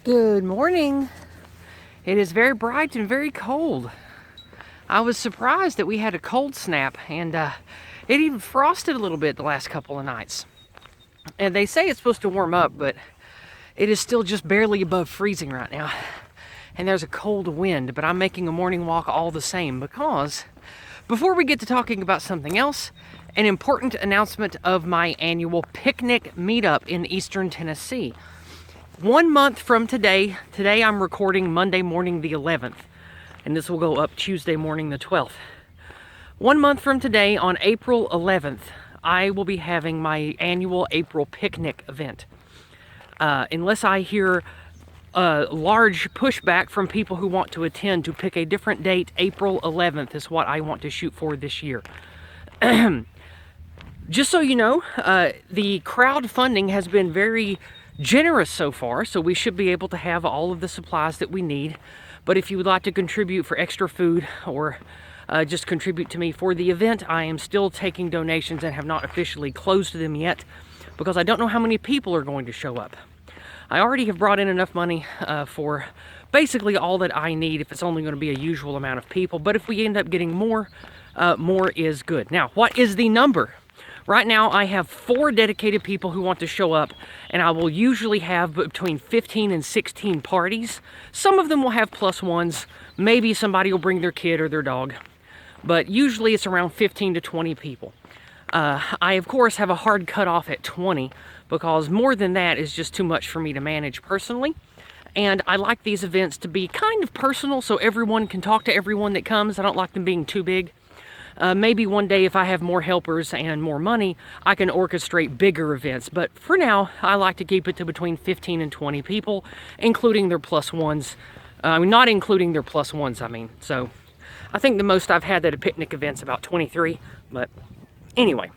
Good morning. It is very bright and very cold. I was surprised that we had a cold snap, and it even frosted a little bit the last couple of nights. And they say it's supposed to warm up, but it is still just barely above freezing right now. And there's a cold wind, but I'm making a morning walk all the same because before we get to talking about something else, an important announcement of my annual picnic meetup in Eastern Tennessee. 1 month from today I'm recording Monday morning the 11th, and this will go up Tuesday morning the 12th. 1 month from today, on April 11th, I will be having my annual April picnic event. Unless I hear a large pushback from people who want to attend to pick a different date, April 11th is what I want to shoot for this year. Just so you know, the crowdfunding has been very generous so far, so we should be able to have all of the supplies that we need. But if you would like to contribute for extra food or just contribute to me for the event, I am still taking donations and have not officially closed them yet because I don't know how many people are going to show up. I already have brought in enough money for basically all that I need if it's only going to be a usual amount of people, but if we end up getting more, more is good. Now, what is the number? Right now, I have 4 dedicated people who want to show up, and I will usually have between 15 and 16 parties. Some of them will have +1s. Maybe somebody will bring their kid or their dog, but usually it's around 15 to 20 people. I, of course, have a hard cutoff at 20 because more than that is just too much for me to manage personally. And I like these events to be kind of personal so everyone can talk to everyone that comes. I don't like them being too big. Maybe one day if I have more helpers and more money, I can orchestrate bigger events. But for now, I like to keep it to between 15 and 20 people, including their +1s. Not including their +1s, I mean. So I think the most I've had at a picnic event's about 23. But anyway,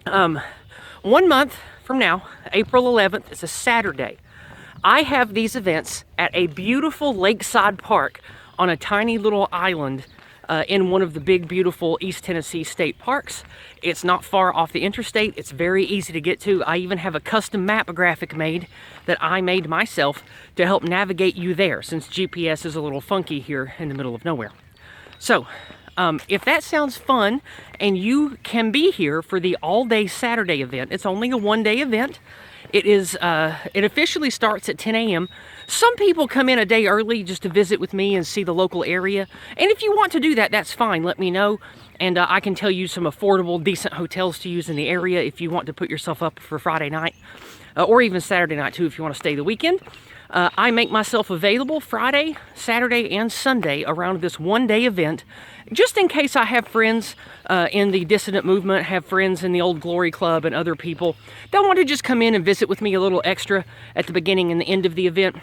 1 month from now, April 11th, is a Saturday. I have these events at a beautiful lakeside park on a tiny little island in one of the big, beautiful East Tennessee state parks. It's not far off the interstate. It's very easy to get to. I even have a custom map graphic made that I made myself to help navigate you there, since GPS is a little funky here in the middle of nowhere. So, if that sounds fun and you can be here for the all-day Saturday event, it's only a 1-day event. It officially starts at 10 a.m. Some people come in a day early just to visit with me and see the local area. And if you want to do that, that's fine. Let me know. And I can tell you some affordable, decent hotels to use in the area if you want to put yourself up for Friday night. Or even Saturday night, too, if you want to stay the weekend. I make myself available Friday, Saturday, and Sunday around this 1-day event, just in case I have friends in the dissident movement, have friends in the Old Glory Club and other people that want to just come in and visit with me a little extra at the beginning and the end of the event.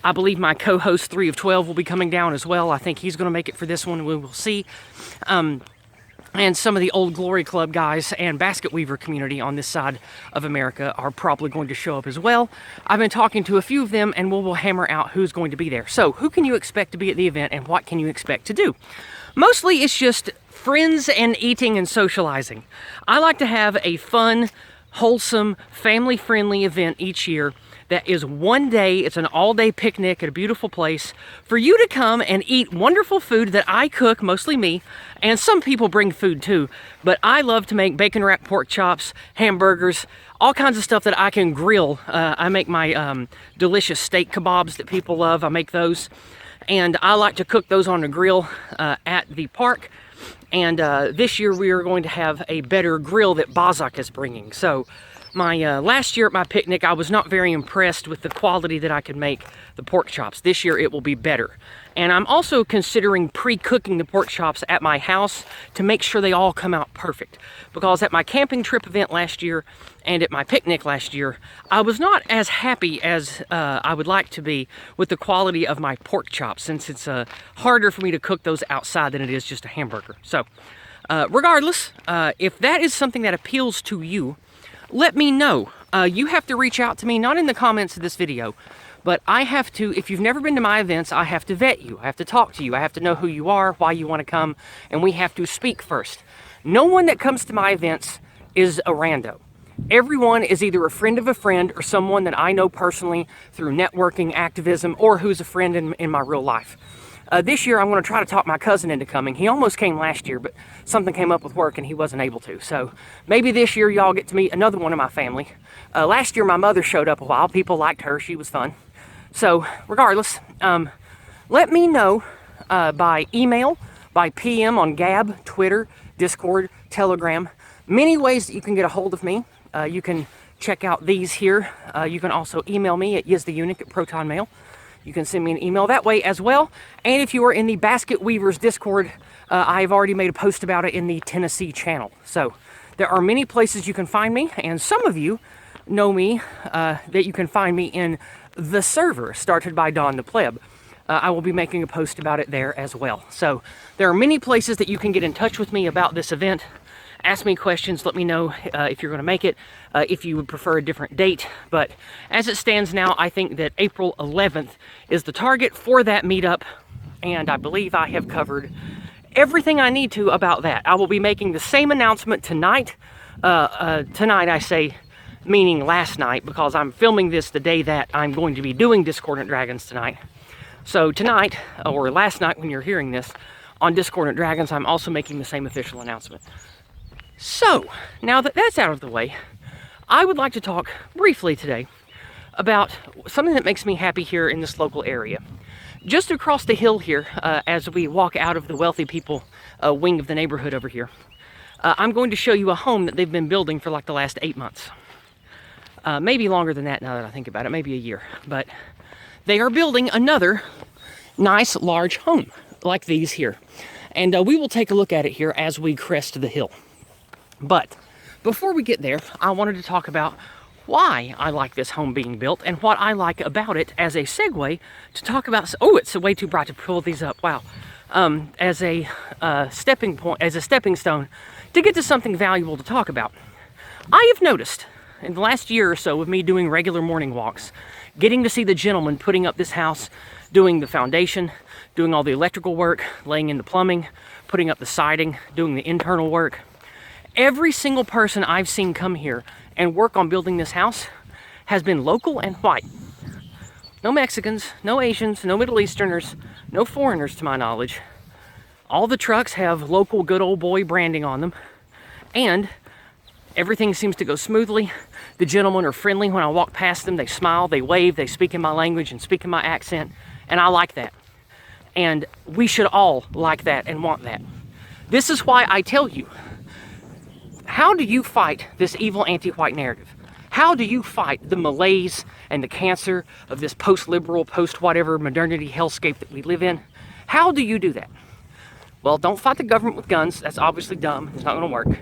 I believe my co-host 3 of 12 will be coming down as well. I think he's going to make it for this one. We will see. And some of the Old Glory Club guys and basket weaver community on this side of America are probably going to show up as well. I've been talking to a few of them, and we'll hammer out who's going to be there. So who can you expect to be at the event, and what can you expect to do? Mostly it's just friends and eating and socializing. I like to have a fun, wholesome, family-friendly event each year that is 1 day. It's an all-day picnic at a beautiful place for you to come and eat wonderful food that I cook, mostly me, and some people bring food too. But I love to make bacon-wrapped pork chops, hamburgers, all kinds of stuff that I can grill. I make my delicious steak kebabs that people love. I make those, and I like to cook those on the grill at the park. And this year we are going to have a better grill that Bazak is bringing. So my last year at my picnic, I was not very impressed with the quality that I could make the pork chops. This year it will be better. And I'm also considering pre-cooking the pork chops at my house to make sure they all come out perfect. Because at my camping trip event last year and at my picnic last year, I was not as happy as I would like to be with the quality of my pork chops, since it's harder for me to cook those outside than it is just a hamburger. So regardless, if that is something that appeals to you, let me know. You have to reach out to me, not in the comments of this video, but I have to, if you've never been to my events, I have to vet you. I have to talk to you. I have to know who you are, why you want to come, and we have to speak first. No one that comes to my events is a rando. Everyone is either a friend of a friend or someone that I know personally through networking, activism, or who's a friend in my real life. This year, I'm going to try to talk my cousin into coming. He almost came last year, but something came up with work and he wasn't able to. So maybe this year y'all get to meet another one of my family. Last year, my mother showed up a while. People liked her. She was fun. So regardless, let me know by email, by PM on Gab, Twitter, Discord, Telegram. Many ways that you can get a hold of me. You can check out these here. You can also email me at Yizz the Eunuch at Proton Mail. You can send me an email that way as well. And if you are in the Basket Weavers Discord, I've already made a post about it in the Tennessee channel. So there are many places you can find me, and some of you know me that you can find me in the server started by Don the Pleb. I will be making a post about it there as well. So there are many places that you can get in touch with me about this event. Ask me questions, let me know if you're going to make it, if you would prefer a different date. But as it stands now, I think that April 11th is the target for that meetup, and I believe I have covered everything I need to about that. I will be making the same announcement tonight. Tonight, I say, meaning last night, because I'm filming this the day that I'm going to be doing Discordant Dragons tonight. So tonight, or last night when you're hearing this, on Discordant Dragons, I'm also making the same official announcement. So, now that that's out of the way, I would like to talk briefly today about something that makes me happy here in this local area. Just across the hill here, as we walk out of the wealthy people wing of the neighborhood over here, I'm going to show you a home that they've been building for like the last 8 months. Maybe longer than that now that I think about it, maybe a year. But they are building another nice large home like these here. And we will take a look at it here as we crest the hill. But before we get there, I wanted to talk about why I like this home being built and what I like about it as a segue to talk about, oh, it's way too bright to pull these up, wow. As a stepping point, as a stepping stone to get to something valuable to talk about. I have noticed in the last year or so of me doing regular morning walks, getting to see the gentleman putting up this house, doing the foundation, doing all the electrical work, laying in the plumbing, putting up the siding, doing the internal work. Every single person I've seen come here and work on building this house has been local and white. No Mexicans, no Asians, no Middle Easterners, no foreigners to my knowledge. All the trucks have local good old boy branding on them, and everything seems to go smoothly. The gentlemen are friendly when I walk past them. They smile, they wave, they speak in my language and speak in my accent, and I like that. And we should all like that and want that. This is why I tell you, how do you fight this evil anti-white narrative? How do you fight the malaise and the cancer of this post-liberal, post-whatever modernity hellscape that we live in? How do you do that? Well, don't fight the government with guns. That's obviously dumb. It's not going to work.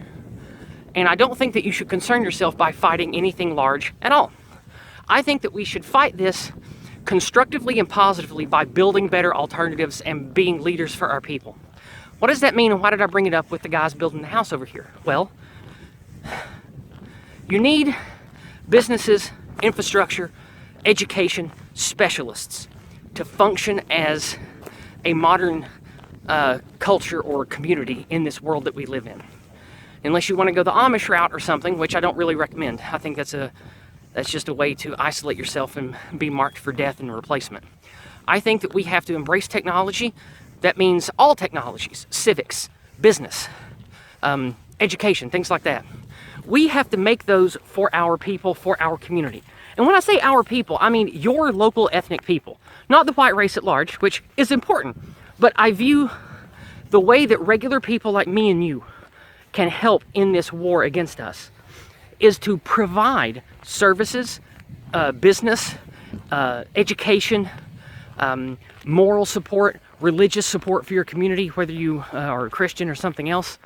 And I don't think that you should concern yourself by fighting anything large at all. I think that we should fight this constructively and positively by building better alternatives and being leaders for our people. What does that mean, and why did I bring it up with the guys building the house over here? Well, you need businesses, infrastructure, education, specialists to function as a modern culture or community in this world that we live in. Unless you want to go the Amish route or something, which I don't really recommend. I think that's just a way to isolate yourself and be marked for death and replacement. I think that we have to embrace technology. That means all technologies, civics, business, education, things like that. We have to make those for our people, for our community. And when I say our people, I mean your local ethnic people, not the white race at large, which is important. But I view the way that regular people like me and you can help in this war against us is to provide services, business, education, moral support, religious support for your community, whether you are a Christian or something else.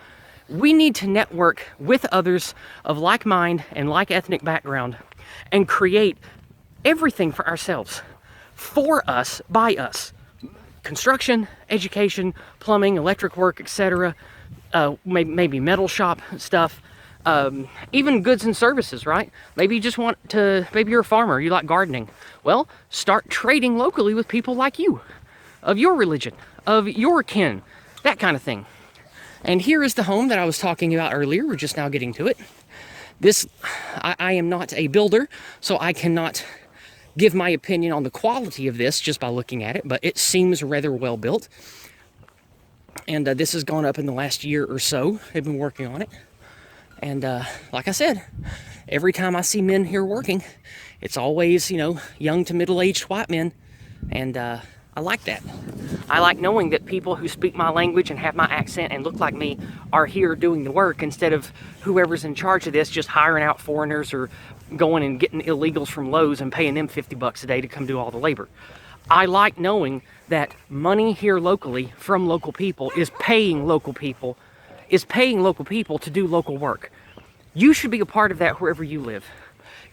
We need to network with others of like mind and like ethnic background and create everything for ourselves, for us, by us. Construction, education, plumbing, electric work, etc. Maybe metal shop stuff, even goods and services, right? Maybe you just want to, maybe you're a farmer, you like gardening. Well, start trading locally with people like you, of your religion, of your kin, that kind of thing. And here is the home that I was talking about earlier. We're just now getting to it. This, I am not a builder, so I cannot give my opinion on the quality of this just by looking at it, but it seems rather well built. And this has gone up in the last year or so. They've been working on it. And like I said, every time I see men here working, it's always, you know, young to middle-aged white men. And I like that. I like knowing that people who speak my language and have my accent and look like me are here doing the work, instead of whoever's in charge of this just hiring out foreigners or going and getting illegals from Lowe's and paying them 50 bucks a day to come do all the labor. I like knowing that money here locally from local people is paying local people to do local work. You should be a part of that wherever you live.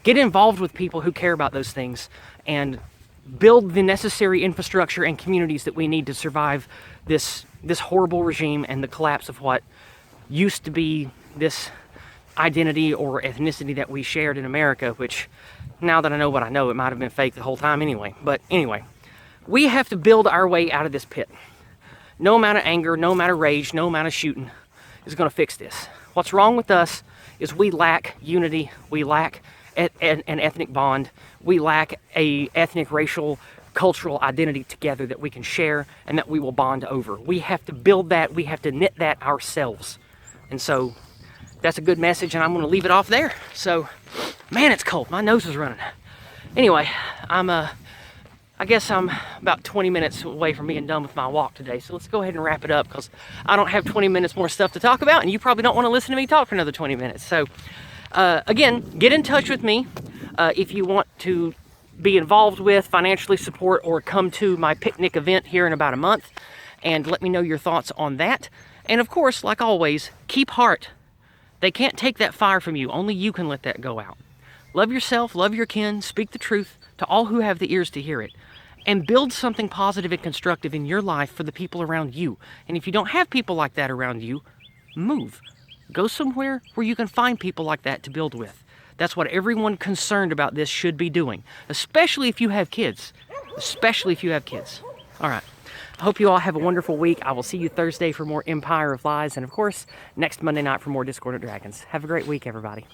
Get involved with people who care about those things and build the necessary infrastructure and communities that we need to survive this horrible regime and the collapse of what used to be this identity or ethnicity that we shared in America, which, now that I know what I know, it might have been fake the whole time anyway. But anyway, we have to build our way out of this pit. No amount of anger, no amount of rage, no amount of shooting is going to fix this. What's wrong with us is we lack unity, we lack an ethnic bond, we lack a ethnic, racial, cultural identity together that we can share and that we will bond over. We have to build that, we have to knit that ourselves. And so that's a good message, and I'm going to leave it off there. So, man, it's cold. My nose is running. Anyway, I guess I'm about 20 minutes away from being done with my walk today. So let's go ahead and wrap it up, because I don't have 20 minutes more stuff to talk about, and you probably don't want to listen to me talk for another 20 minutes. So, again, get in touch with me if you want to be involved with, financially support, or come to my picnic event here in about a month, and let me know your thoughts on that. And of course, like always, keep heart. They can't take that fire from you. Only you can let that go out. Love yourself, love your kin, speak the truth to all who have the ears to hear it, and build something positive and constructive in your life for the people around you. And if you don't have people like that around you, move. Go somewhere where you can find people like that to build with. That's what everyone concerned about this should be doing, especially if you have kids. Especially if you have kids. All right. I hope you all have a wonderful week. I will see you Thursday for more Empire of Lies, and of course, next Monday night for more Discordant Dragons. Have a great week, everybody.